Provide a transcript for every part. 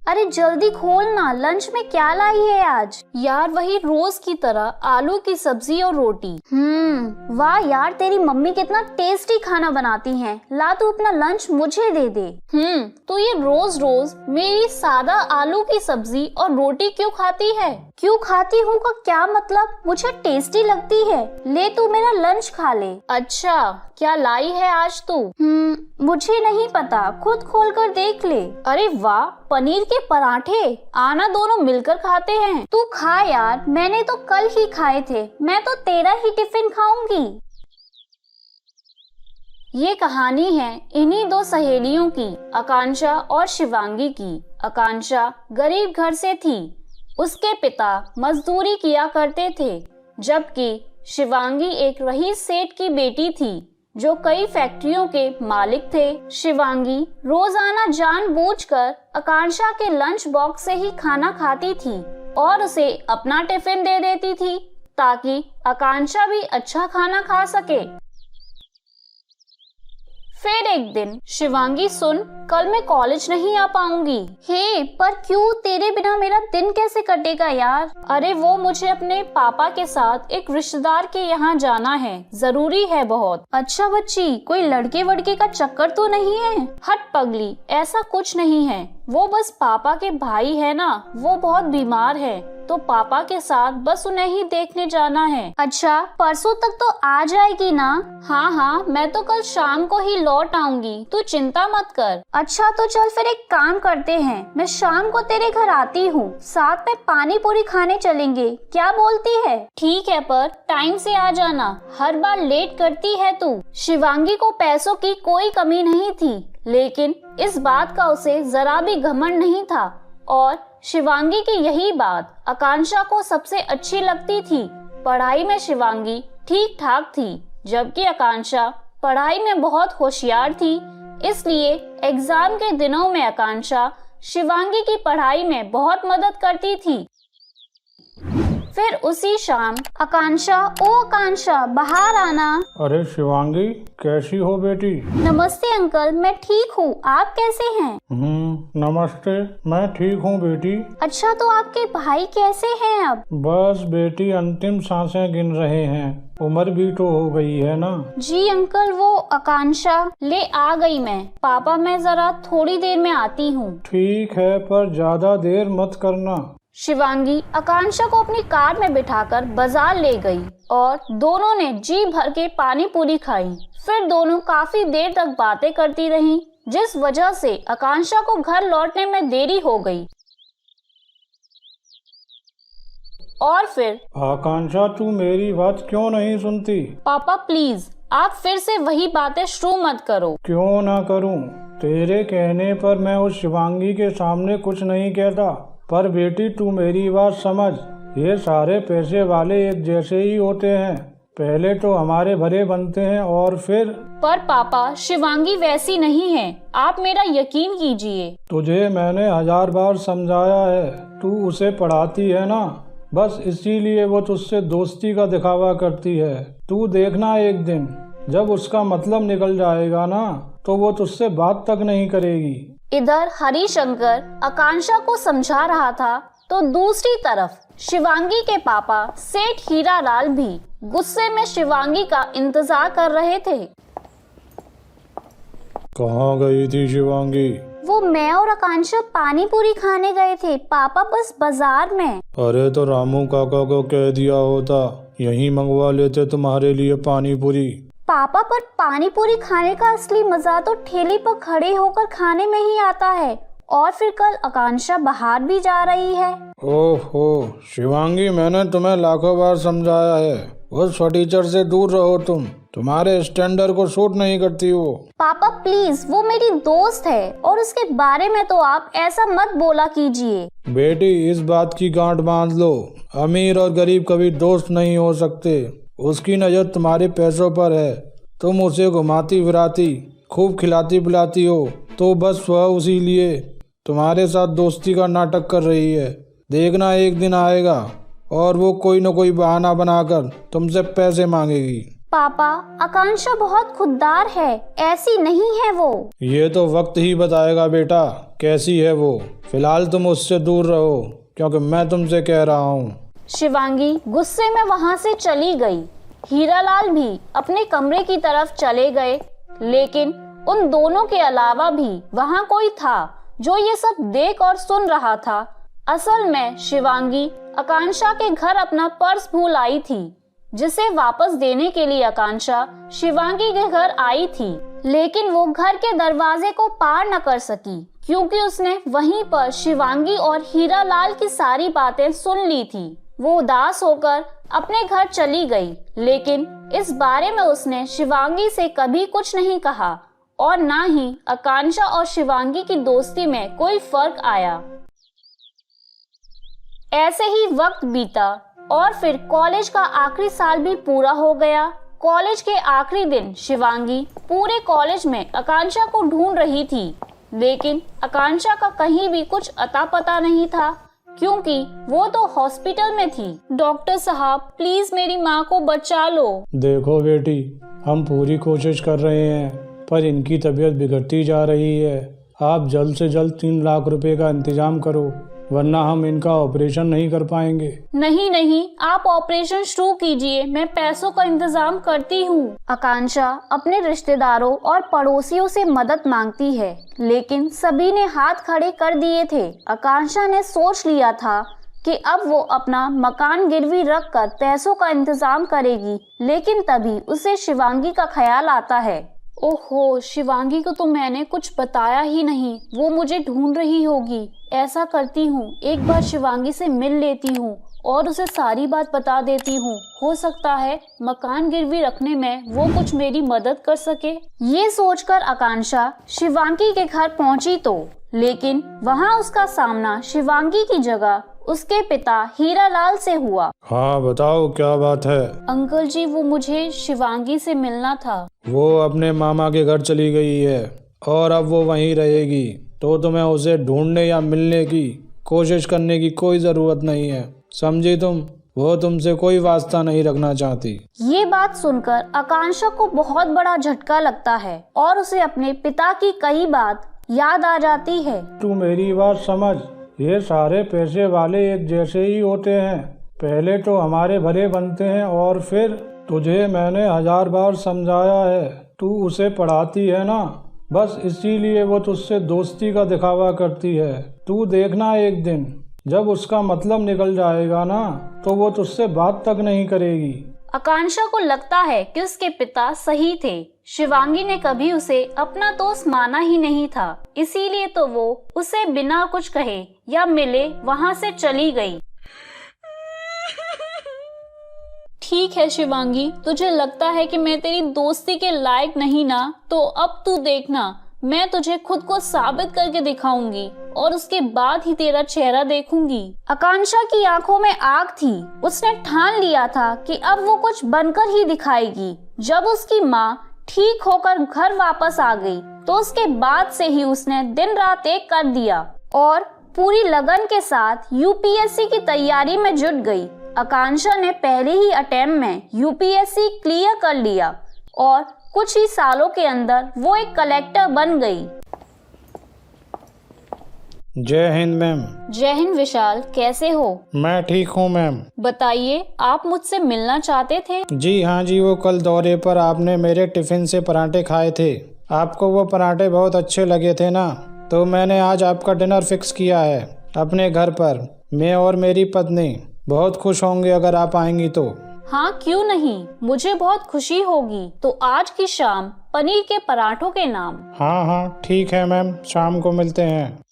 अरे जल्दी खोल ना, लंच में क्या लाई है आज? यार वही रोज की तरह आलू की सब्जी और रोटी। वाह यार, तेरी मम्मी कितना टेस्टी खाना बनाती हैं। ला तू अपना लंच मुझे दे दे। तो ये रोज रोज मेरी सादा आलू की सब्जी और रोटी क्यों खाती है? क्यों खाती हूँ का क्या मतलब? मुझे टेस्टी लगती है। ले तू मेरा लंच खा ले। अच्छा, क्या लाई है आज तू? मुझे नहीं पता, खुद खोल कर देख ले। अरे वाह, पनीर के पराठे। आना दोनों मिलकर खाते हैं। तू खा यार, मैंने तो कल ही खाए थे। मैं तो तेरा ही टिफिन खाऊंगी। ये कहानी है इन्हीं दो सहेलियों की, आकांक्षा और शिवांगी की। आकांक्षा गरीब घर से थी। उसके पिता मजदूरी किया करते थे, जबकि शिवांगी एक रईस सेठ की बेटी थी जो कई फैक्ट्रियों के मालिक थे। शिवांगी रोजाना जानबूझकर आकांक्षा के लंच बॉक्स से ही खाना खाती थी और उसे अपना टिफिन दे देती थी ताकि आकांक्षा भी अच्छा खाना खा सके। फिर एक दिन शिवांगी, सुन, कल मैं कॉलेज नहीं आ पाऊंगी। हे, पर क्यों? तेरे बिना मेरा दिन कैसे कटेगा यार? अरे वो मुझे अपने पापा के साथ एक रिश्तेदार के यहाँ जाना है, जरूरी है बहुत। अच्छा बच्ची, कोई लड़के वड़के का चक्कर तो नहीं है? हट पगली, ऐसा कुछ नहीं है। वो बस पापा के भाई है ना, वो बहुत बीमार है तो पापा के साथ बस उन्हें ही देखने जाना है। अच्छा, परसों तक तो आ जाएगी ना? हाँ, मैं तो कल शाम को ही लौट आऊंगी, तू चिंता मत कर। अच्छा तो चल फिर एक काम करते हैं, मैं शाम को तेरे घर आती हूँ, साथ में पानी पूरी खाने चलेंगे, क्या बोलती है? ठीक है, पर टाइम से आ जाना, हर बार लेट करती है तू। शिवांगी को पैसों की कोई कमी नहीं थी, लेकिन इस बात का उसे जरा भी घमंड नहीं था और शिवांगी की यही बात आकांक्षा को सबसे अच्छी लगती थी। पढ़ाई में शिवांगी ठीक ठाक थी, जबकि आकांक्षा पढ़ाई में बहुत होशियार थी। इसलिए एग्जाम के दिनों में आकांक्षा शिवांगी की पढ़ाई में बहुत मदद करती थी। फिर उसी शाम, आकांक्षा, ओ आकांक्षा, बाहर आना। अरे शिवांगी, कैसी हो बेटी? नमस्ते अंकल, मैं ठीक हूँ, आप कैसे हैं? नमस्ते, मैं ठीक हूँ बेटी। अच्छा, तो आपके भाई कैसे हैं अब? बस बेटी अंतिम सांसें गिन रहे हैं, उम्र भी तो हो गई है ना। जी अंकल, वो आकांक्षा ले आ गई मैं। पापा, मैं जरा थोड़ी देर में आती हूँ। ठीक है, पर ज्यादा देर मत करना। शिवांगी आकांक्षा को अपनी कार में बिठाकर बाजार ले गई और दोनों ने जी भर के पानी पूरी खाई। फिर दोनों काफी देर तक बातें करती रहीं, जिस वजह से आकांक्षा को घर लौटने में देरी हो गई। और फिर, आकांक्षा, तू मेरी बात क्यों नहीं सुनती? पापा प्लीज, आप फिर से वही बातें शुरू मत करो। क्यों ना करूं? तेरे कहने पर मैं उस शिवांगी के सामने कुछ नहीं कहता, पर बेटी तू मेरी बात समझ, ये सारे पैसे वाले एक जैसे ही होते हैं, पहले तो हमारे भले बनते हैं और फिर। पर पापा, शिवांगी वैसी नहीं है, आप मेरा यकीन कीजिए। तुझे मैंने 1000 बार समझाया है, तू उसे पढ़ाती है ना, बस इसीलिए वो तुझसे दोस्ती का दिखावा करती है। तू देखना, एक दिन जब उसका मतलब निकल जाएगा ना, तो वो तुझसे बात तक नहीं करेगी। इधर हरिशंकर आकांक्षा को समझा रहा था, तो दूसरी तरफ शिवांगी के पापा सेठ हीरालाल भी गुस्से में शिवांगी का इंतजार कर रहे थे। कहाँ गई थी शिवांगी? वो मैं और आकांक्षा पानी पूरी खाने गए थे पापा, बस बाजार में। अरे तो रामू काका को कह दिया होता, यहीं मंगवा लेते तुम्हारे लिए पानी पूरी। पापा, पर पानी पूरी खाने का असली मजा तो ठेले पर खड़े होकर खाने में ही आता है। और फिर कल आकांक्षा बाहर भी जा रही है। ओहो शिवांगी, मैंने तुम्हें लाखों बार समझाया है, उस फटीचर से दूर रहो, तुम्हारे स्टैंडर्ड को सूट नहीं करती वो। पापा प्लीज, वो मेरी दोस्त है और उसके बारे में तो आप ऐसा मत बोला कीजिए। बेटी, इस बात की गांठ बांध लो, अमीर और गरीब कभी दोस्त नहीं हो सकते। उसकी नजर तुम्हारे पैसों पर है, तुम उसे घुमाती फिराती, खूब खिलाती पिलाती हो, तो बस वह उसी लिए तुम्हारे साथ दोस्ती का नाटक कर रही है। देखना, एक दिन आएगा और वो कोई न कोई बहाना बनाकर तुमसे पैसे मांगेगी। पापा, आकांक्षा बहुत खुददार है, ऐसी नहीं है वो। ये तो वक्त ही बताएगा बेटा कैसी है वो। फिलहाल तुम उससे दूर रहो क्योंकि मैं तुमसे कह रहा हूँ। शिवांगी गुस्से में वहां से चली गई। हीरालाल भी अपने कमरे की तरफ चले गए, लेकिन उन दोनों के अलावा भी वहां कोई था जो ये सब देख और सुन रहा था। असल में शिवांगी आकांक्षा के घर अपना पर्स भूल आई थी, जिसे वापस देने के लिए आकांक्षा शिवांगी के घर आई थी, लेकिन वो घर के दरवाजे को पार न कर सकी क्योंकि उसने वहीं पर शिवांगी और हीरालाल की सारी बातें सुन ली थी। वो उदास होकर अपने घर चली गई, लेकिन इस बारे में उसने शिवांगी से कभी कुछ नहीं कहा और ना ही आकांक्षा और शिवांगी की दोस्ती में कोई फर्क आया। ऐसे ही वक्त बीता और फिर कॉलेज का आखिरी साल भी पूरा हो गया। कॉलेज के आखिरी दिन शिवांगी पूरे कॉलेज में आकांक्षा को ढूंढ रही थी, लेकिन आकांक्षा का कहीं भी कुछ अता पता नहीं था क्योंकि वो तो हॉस्पिटल में थी। डॉक्टर साहब, प्लीज मेरी माँ को बचा लो। देखो बेटी, हम पूरी कोशिश कर रहे हैं पर इनकी तबीयत बिगड़ती जा रही है। आप जल्द से जल्द 3 लाख रुपए का इंतजाम करो, वरना हम इनका ऑपरेशन नहीं कर पाएंगे। नहीं, आप ऑपरेशन शुरू कीजिए, मैं पैसों का इंतजाम करती हूँ। आकांक्षा अपने रिश्तेदारों और पड़ोसियों से मदद मांगती है, लेकिन सभी ने हाथ खड़े कर दिए थे। आकांक्षा ने सोच लिया था कि अब वो अपना मकान गिरवी रख कर पैसों का इंतजाम करेगी, लेकिन तभी उसे शिवांगी का ख्याल आता है। ओहो, शिवांगी को तो मैंने कुछ बताया ही नहीं, वो मुझे ढूंढ रही होगी। ऐसा करती हूँ, एक बार शिवांगी से मिल लेती हूँ और उसे सारी बात बता देती हूँ। हो सकता है मकान गिरवी रखने में वो कुछ मेरी मदद कर सके। ये सोचकर आकांक्षा शिवांगी के घर पहुंची लेकिन वहाँ उसका सामना शिवांगी की जगह उसके पिता हीरालाल से हुआ। हाँ बताओ, क्या बात है? अंकल जी, वो मुझे शिवांगी से मिलना था। वो अपने मामा के घर चली गई है और अब वो वहीं रहेगी, तो तुम्हें उसे ढूंढने या मिलने की कोशिश करने की कोई जरूरत नहीं है, समझी तुम? वो तुमसे कोई वास्ता नहीं रखना चाहती। ये बात सुनकर आकांक्षा को बहुत बड़ा झटका लगता है और उसे अपने पिता की कई बात याद आ जाती है। तू मेरी बात समझ, ये सारे पैसे वाले एक जैसे ही होते हैं। पहले तो हमारे भले बनते हैं और फिर तुझे मैंने 1000 बार समझाया है, तू उसे पढ़ाती है ना, बस इसीलिए वो तुझसे दोस्ती का दिखावा करती है। तू देखना, एक दिन जब उसका मतलब निकल जाएगा ना, तो वो तुझसे बात तक नहीं करेगी। आकांक्षा को लगता है कि उसके पिता सही थे। शिवांगी ने कभी उसे अपना दोस्त माना ही नहीं था, इसीलिए तो वो उसे बिना कुछ कहे या मिले वहाँ से चली गई। ठीक है शिवांगी, तुझे लगता है कि मैं तेरी दोस्ती के लायक नहीं ना, तो अब तू देखना, मैं तुझे खुद को साबित करके दिखाऊंगी और उसके बाद ही तेरा चेहरा देखूंगी। आकांक्षा की आंखों में आग थी। उसने ठान लिया था कि अब वो कुछ बनकर ही दिखाएगी। जब उसकी माँ ठीक होकर घर वापस आ गई, तो उसके बाद से ही उसने दिन रात एक कर दिया और पूरी लगन के साथ यूपीएससी की तैयारी में जुट गई। आकांक्षा ने पहले ही अटेम्प्ट में यूपीएससी क्लियर कर लिया और कुछ ही सालों के अंदर वो एक कलेक्टर बन गई। जय हिंद मैम। जय हिंद विशाल, कैसे हो? मैं ठीक हूँ मैम। बताइए, आप मुझसे मिलना चाहते थे? जी हाँ जी, वो कल दौरे पर आपने मेरे टिफिन से पराठे खाए थे। आपको वो पराठे बहुत अच्छे लगे थे ना, तो मैंने आज आपका डिनर फिक्स किया है अपने घर पर। मैं और मेरी पत्नी बहुत खुश होंगे अगर आप आएंगी तो। हाँ, क्यों नहीं, मुझे बहुत खुशी होगी। तो आज की शाम पनीर के पराठों के नाम। हाँ हाँ ठीक है मैम, शाम को मिलते हैं।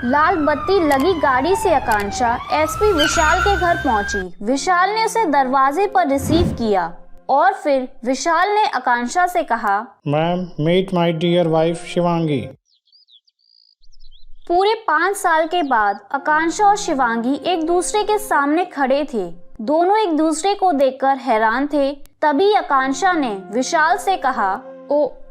लाल बत्ती लगी गाड़ी से आकांक्षा एसपी विशाल के घर पहुंची। विशाल ने उसे दरवाजे पर रिसीव किया और फिर विशाल ने आकांक्षा से कहा, ma'am, meet my dear wife Shivangi. पूरे 5 साल के बाद आकांक्षा और शिवांगी एक दूसरे के सामने खड़े थे। दोनों एक दूसरे को देखकर हैरान थे। तभी आकांक्षा ने विशाल से कहा,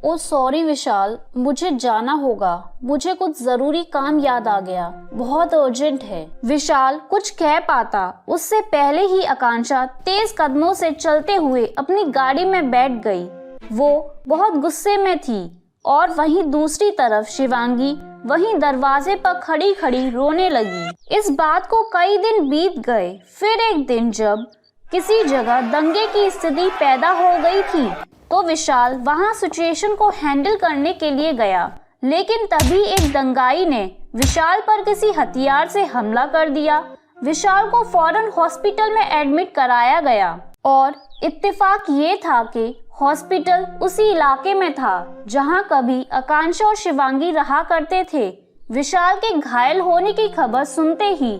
ओ सॉरी विशाल, मुझे जाना होगा, मुझे कुछ जरूरी काम याद आ गया, बहुत अर्जेंट है। विशाल कुछ कह पाता उससे पहले ही आकांक्षा तेज कदमों से चलते हुए अपनी गाड़ी में बैठ गई। वो बहुत गुस्से में थी और वहीं दूसरी तरफ शिवांगी वहीं दरवाजे पर खड़ी खड़ी रोने लगी। इस बात को कई दिन बीत गए। फिर एक दिन जब किसी जगह दंगे की स्थिति पैदा हो गई थी तो विशाल वहां सिचुएशन को हैंडल करने के लिए गया, लेकिन तभी एक दंगाई ने विशाल पर किसी हथियार से हमला कर दिया। विशाल को फौरन हॉस्पिटल में एडमिट कराया गया और इत्तेफाक ये था कि हॉस्पिटल उसी इलाके में था जहां कभी आकांक्षा और शिवांगी रहा करते थे। विशाल के घायल होने की खबर सुनते ही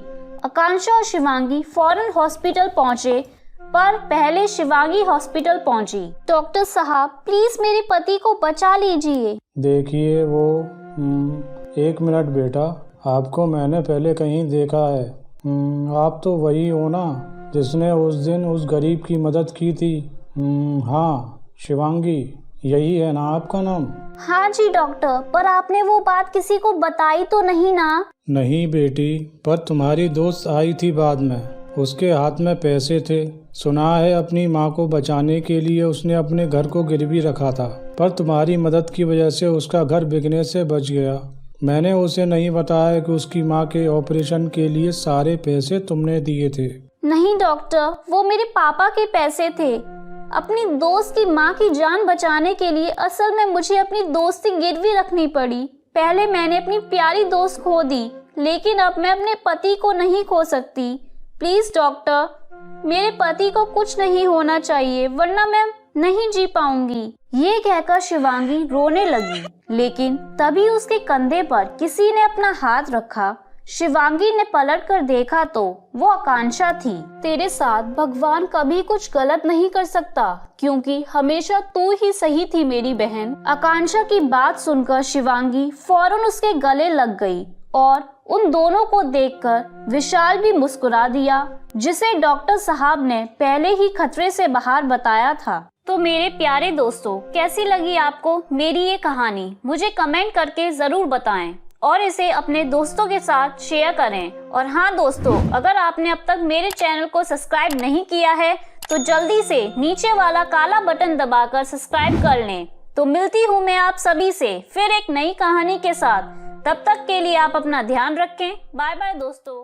आकांक्षा और शिवांगी फौरन हॉस्पिटल पहुंचे, पर पहले शिवांगी हॉस्पिटल पहुंची। डॉक्टर साहब प्लीज मेरे पति को बचा लीजिए। देखिए वो एक मिनट बेटा, आपको मैंने पहले कहीं देखा है। आप तो वही हो ना जिसने उस दिन उस गरीब की मदद की थी? हाँ शिवांगी, यही है ना आपका नाम? हाँ जी डॉक्टर, पर आपने वो बात किसी को बताई तो नहीं ना? नहीं बेटी, पर तुम्हारी दोस्त आई थी बाद में, उसके हाथ में पैसे थे। सुना है अपनी माँ को बचाने के लिए उसने अपने घर को गिरवी रखा था, पर तुम्हारी मदद की वजह से उसका घर बिकने से बच गया। मैंने उसे नहीं बताया कि उसकी माँ के ऑपरेशन के लिए सारे पैसे तुमने दिए थे। नहीं डॉक्टर, वो मेरे पापा के पैसे थे। अपनी दोस्त की माँ की जान बचाने के लिए असल में मुझे अपनी दोस्ती गिरवी रखनी पड़ी। पहले मैंने अपनी प्यारी दोस्त खो दी, लेकिन अब मैं अपने पति को नहीं खो सकती। प्लीज डॉक्टर, मेरे पति को कुछ नहीं होना चाहिए, वरना मैं नहीं जी पाऊंगी। ये कहकर शिवांगी रोने लगी, लेकिन तभी उसके कंधे पर किसी ने अपना हाथ रखा। शिवांगी ने पलटकर देखा तो वो आकांक्षा थी। तेरे साथ भगवान कभी कुछ गलत नहीं कर सकता, क्योंकि हमेशा तू ही सही थी मेरी बहन। आकांक्षा की बात सुनकर शिवांगी फौरन उसके गले लग गई और उन दोनों को देखकर विशाल भी मुस्कुरा दिया, जिसे डॉक्टर साहब ने पहले ही खतरे से बाहर बताया था। तो मेरे प्यारे दोस्तों, कैसी लगी आपको मेरी ये कहानी? मुझे कमेंट करके जरूर बताएं और इसे अपने दोस्तों के साथ शेयर करें। और हाँ दोस्तों, अगर आपने अब तक मेरे चैनल को सब्सक्राइब नहीं किया है तो जल्दी से नीचे वाला काला बटन दबाकर सब्सक्राइब कर लें। तो मिलती हूँ मैं आप सभी से फिर एक नई कहानी के साथ। तब तक के लिए आप अपना ध्यान रखें। बाय बाय दोस्तों।